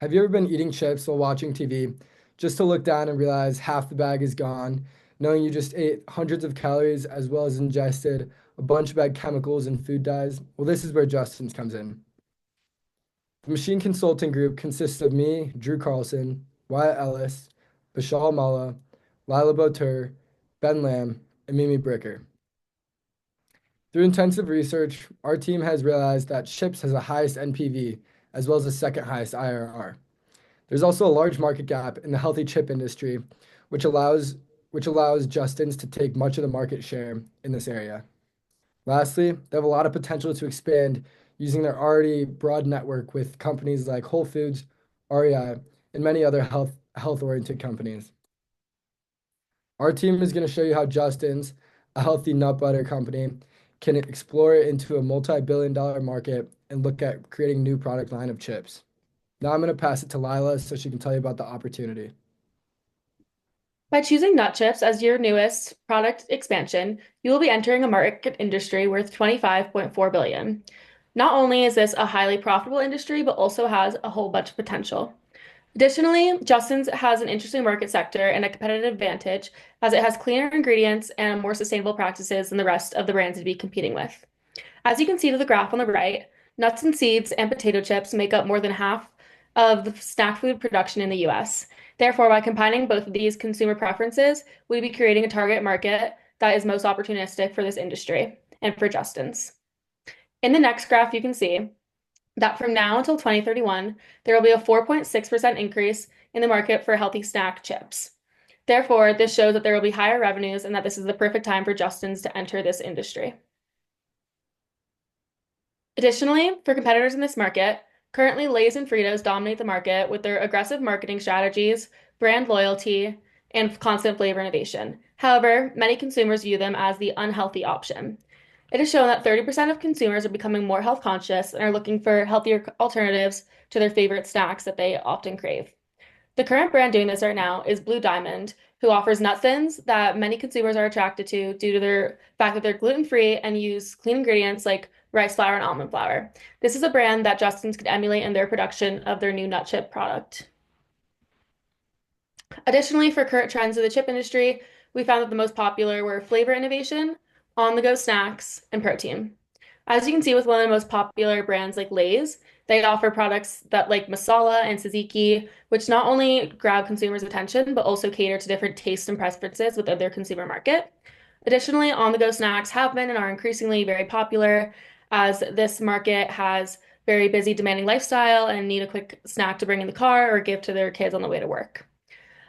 Have you ever been eating chips while watching TV just to look down and realize half the bag is gone, knowing you just ate hundreds of calories as well as ingested a bunch of bad chemicals and food dyes? Well, this is where Justin's comes in. The Machine Consulting Group consists of me, Drew Carlson, Wyatt Ellis, Bashal Mala, Lila Botur, Ben Lamb, and Mimi Bricker. Through intensive research, our team has realized that chips has the highest NPV as well as the second highest IRR. There's also a large market gap in the healthy chip industry, which allows Justin's to take much of the market share in this area. Lastly, they have a lot of potential to expand using their already broad network with companies like Whole Foods, REI, and many other health-oriented companies. Our team is going to show you how Justin's, a healthy nut butter company, can explore it into a multi-billion-dollar market and look at creating new product line of chips. Now I'm going to pass it to Lila so she can tell you about the opportunity. By choosing nut chips as your newest product expansion, you will be entering a market industry worth 25.4 billion. Not only is this a highly profitable industry, but also has a whole bunch of potential. Additionally, Justin's has an interesting market sector and a competitive advantage as it has cleaner ingredients and more sustainable practices than the rest of the brands to be competing with. As you can see to the graph on the right, nuts and seeds and potato chips make up more than half of the snack food production in the US. Therefore, by combining both of these consumer preferences, we'd be creating a target market that is most opportunistic for this industry and for Justin's. In the next graph, you can see that from now until 2031, there will be a 4.6% increase in the market for healthy snack chips. Therefore, this shows that there will be higher revenues and that this is the perfect time for Justin's to enter this industry. Additionally, for competitors in this market, currently Lay's and Fritos dominate the market with their aggressive marketing strategies, brand loyalty, and constant flavor innovation. However, many consumers view them as the unhealthy option. It is shown that 30% of consumers are becoming more health conscious and are looking for healthier alternatives to their favorite snacks that they often crave. The current brand doing this right now is Blue Diamond, who offers nut thins that many consumers are attracted to due to their fact that they're gluten-free and use clean ingredients like rice flour and almond flour. This is a brand that Justin's could emulate in their production of their new nut chip product. Additionally, for current trends in the chip industry, we found that the most popular were flavor innovation, on-the-go snacks, and protein. As you can see with one of the most popular brands like Lay's, they offer products that like masala and tzatziki, which not only grab consumers' attention, but also cater to different tastes and preferences within their consumer market. Additionally, on-the-go snacks have been and are increasingly very popular as this market has very busy, demanding lifestyle and need a quick snack to bring in the car or give to their kids on the way to work.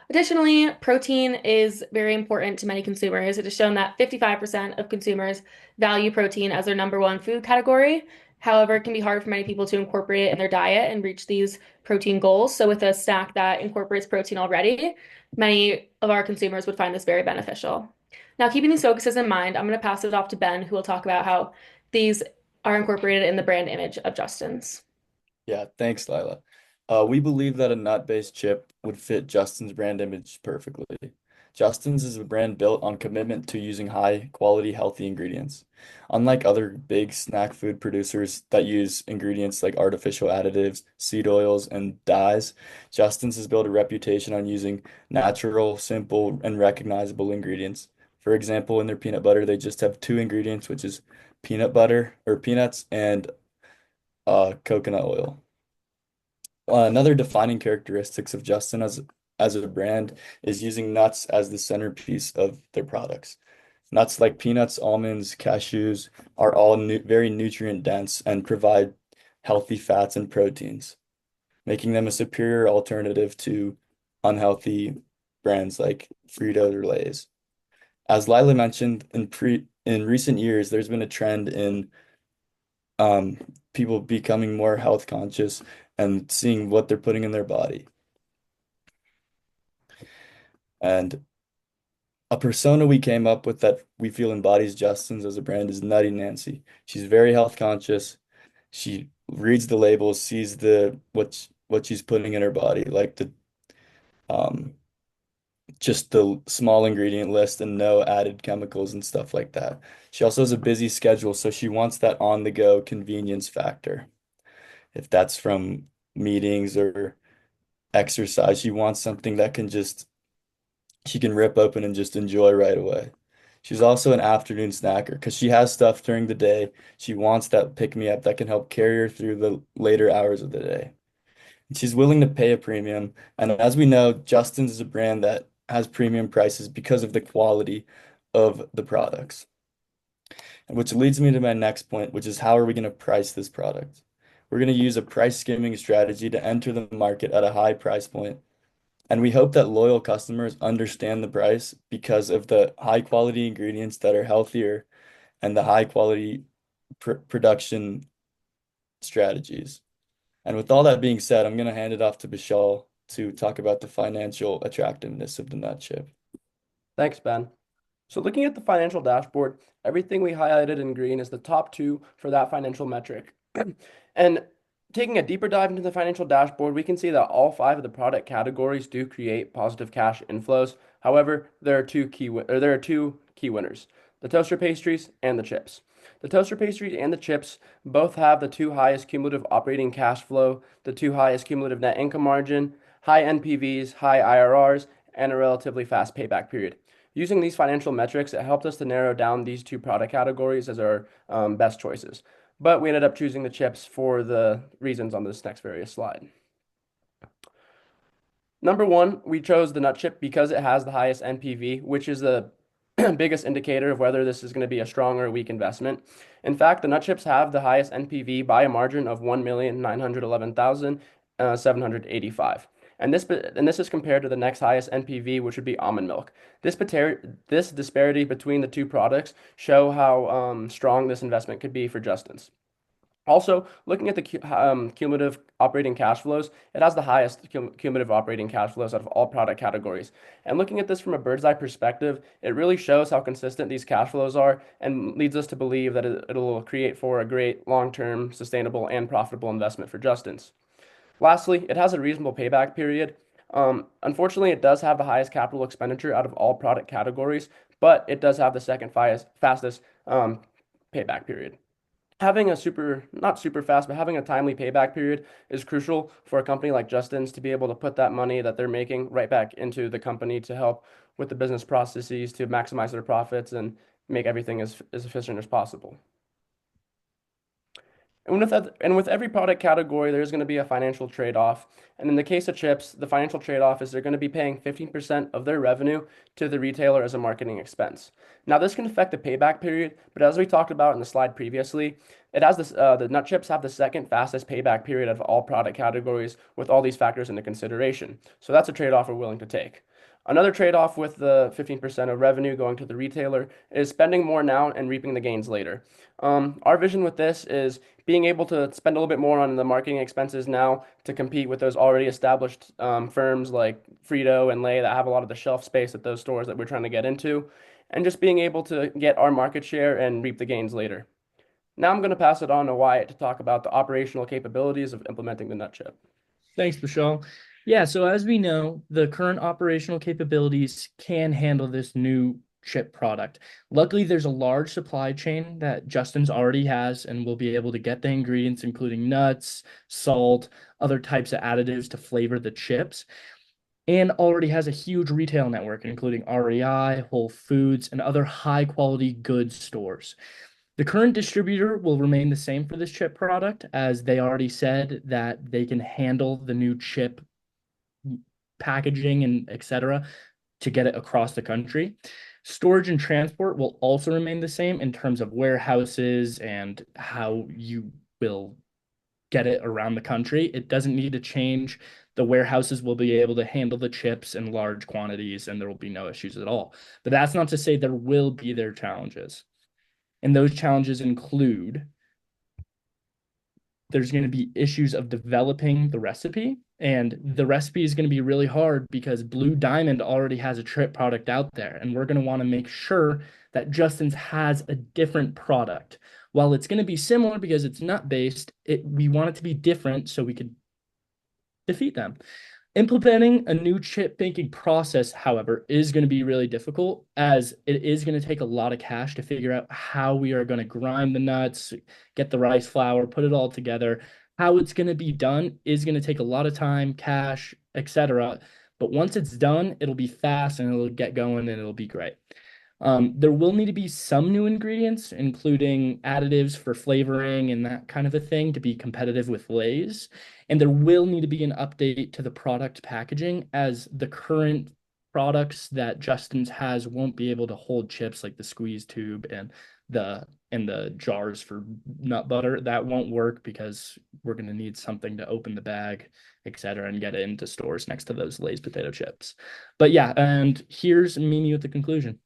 Additionally, protein is very important to many consumers. It is shown that 55% of consumers value protein as their number one food category. However, it can be hard for many people to incorporate it in their diet and reach these protein goals. So, with a snack that incorporates protein already, many of our consumers would find this very beneficial. Now, keeping these focuses in mind, I'm going to pass it off to Ben, who will talk about how these are incorporated in the brand image of Justin's. Yeah, thanks, Lila. We believe that a nut-based chip would fit Justin's brand image perfectly. Justin's is a brand built on commitment to using high-quality, healthy ingredients. Unlike other big snack food producers that use ingredients like artificial additives, seed oils, and dyes, Justin's has built a reputation on using natural, simple, and recognizable ingredients. For example, in their peanut butter, they just have two ingredients, which is peanut butter or peanuts and coconut oil. Another defining characteristics of Justin as a brand is using nuts as the centerpiece of their products. Nuts like peanuts, almonds, cashews are all very nutrient dense and provide healthy fats and proteins, making them a superior alternative to unhealthy brands like Fritos or Lay's. As Lila mentioned, in recent years, there's been a trend in um, people becoming more health conscious and seeing what they're putting in their body. And a persona we came up with that we feel embodies Justin's as a brand is Nutty Nancy. She's very health conscious. She reads the labels, sees what she's putting in her body, like the um just the small ingredient list and no added chemicals and stuff like that. She also has a busy schedule, so she wants that on the go convenience factor. If that's from meetings or exercise. She wants something that she can rip open and just enjoy right away. She's also an afternoon snacker because she has stuff during the day. She wants that pick-me-up that can help carry her through the later hours of the day. And she's willing to pay a premium. And as we know, Justin's is a brand that has premium prices because of the quality of the products. And which leads me to my next point, which is how are we going to price this product? We're going to use a price skimming strategy to enter the market at a high price point. And we hope that loyal customers understand the price because of the high quality ingredients that are healthier and the high quality production strategies. And with all that being said, I'm going to hand it off to Bishal to talk about the financial attractiveness of the nut chip. Thanks, Ben. So looking at the financial dashboard, everything we highlighted in green is the top two for that financial metric. And taking a deeper dive into the financial dashboard, we can see that all 5 of the product categories do create positive cash inflows. However, there are two key winners, the toaster pastries and the chips. The toaster pastries and the chips both have the 2 highest cumulative operating cash flow, the 2 highest cumulative net income margin, high NPVs, high IRRs, and a relatively fast payback period. Using these financial metrics, it helped us to narrow down these 2 product categories as our best choices. But we ended up choosing the chips for the reasons on this next various slide. Number 1, we chose the nut chip because it has the highest NPV, which is the biggest indicator of whether this is going to be a strong or a weak investment. In fact, the nut chips have the highest NPV by a margin of 1,911,785. And this is compared to the next highest NPV, which would be almond milk. This disparity between the 2 products show how strong this investment could be for Justin's. Also, looking at the cumulative operating cash flows, it has the highest cumulative operating cash flows out of all product categories. And looking at this from a bird's eye perspective, it really shows how consistent these cash flows are and leads us to believe that it'll create for a great long-term, sustainable, and profitable investment for Justin's. Lastly, it has a reasonable payback period. Unfortunately, it does have the highest capital expenditure out of all product categories, but it does have the second fastest payback period. Having not super fast, but having a timely payback period is crucial for a company like Justin's to be able to put that money that they're making right back into the company to help with the business processes to maximize their profits and make everything as efficient as possible. And with every product category, there's going to be a financial trade-off. And in the case of chips, the financial trade-off is they're going to be paying 15% of their revenue to the retailer as a marketing expense. Now, this can affect the payback period, but as we talked about in the slide previously, it has this, the nut chips have the second fastest payback period of all product categories with all these factors into consideration. So that's a trade-off we're willing to take. Another trade-off with the 15% of revenue going to the retailer is spending more now and reaping the gains later. Our vision with this is being able to spend a little bit more on the marketing expenses now to compete with those already established firms like Frito and Lay that have a lot of the shelf space at those stores that we're trying to get into, and just being able to get our market share and reap the gains later. Now I'm going to pass it on to Wyatt to talk about the operational capabilities of implementing the nut chip. Thanks, Bishal. Yeah, so as we know, the current operational capabilities can handle this new chip product. Luckily, there's a large supply chain that Justin's already has and will be able to get the ingredients, including nuts, salt, other types of additives to flavor the chips, and already has a huge retail network, including REI, Whole Foods, and other high-quality goods stores. The current distributor will remain the same for this chip product, as they already said that they can handle the new chip packaging and etc. to get it across the country. Storage and transport will also remain the same in terms of warehouses and how you will get it around the country. It doesn't need to change. The warehouses will be able to handle the chips in large quantities and there will be no issues at all. But that's not to say there will be their challenges. And those challenges include there's going to be issues of developing the recipe, and the recipe is going to be really hard because Blue Diamond already has a chip product out there, and we're going to want to make sure that Justin's has a different product. While it's going to be similar because it's nut-based, we want it to be different so we could defeat them. Implementing a new chip making process, however, is going to be really difficult as it is going to take a lot of cash to figure out how we are going to grind the nuts, get the rice flour, put it all together. How it's going to be done is going to take a lot of time, cash, etc. But once it's done, it'll be fast and it'll get going and it'll be great. There will need to be some new ingredients, including additives for flavoring and that kind of a thing to be competitive with Lay's. And there will need to be an update to the product packaging, as the current products that Justin's has won't be able to hold chips like the squeeze tube and the jars for nut butter. That won't work because we're going to need something to open the bag, etc., and get it into stores next to those Lay's potato chips. But yeah, and here's Mimi with the conclusion.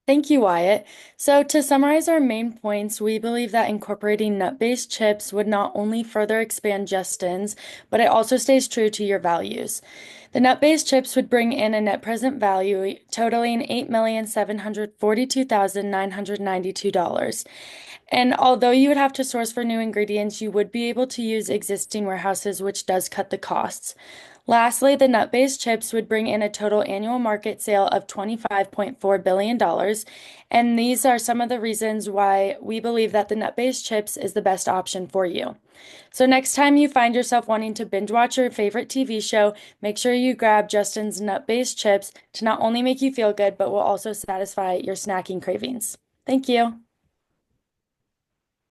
Thank you, Wyatt. So, to summarize our main points, we believe that incorporating nut-based chips would not only further expand Justin's, but it also stays true to your values. The nut-based chips would bring in a net present value totaling $8,742,992. And although you would have to source for new ingredients, you would be able to use existing warehouses, which does cut the costs. Lastly, the nut-based chips would bring in a total annual market sale of $25.4 billion. And these are some of the reasons why we believe that the nut-based chips is the best option for you. So next time you find yourself wanting to binge watch your favorite TV show, make sure you grab Justin's nut-based chips to not only make you feel good, but will also satisfy your snacking cravings. Thank you.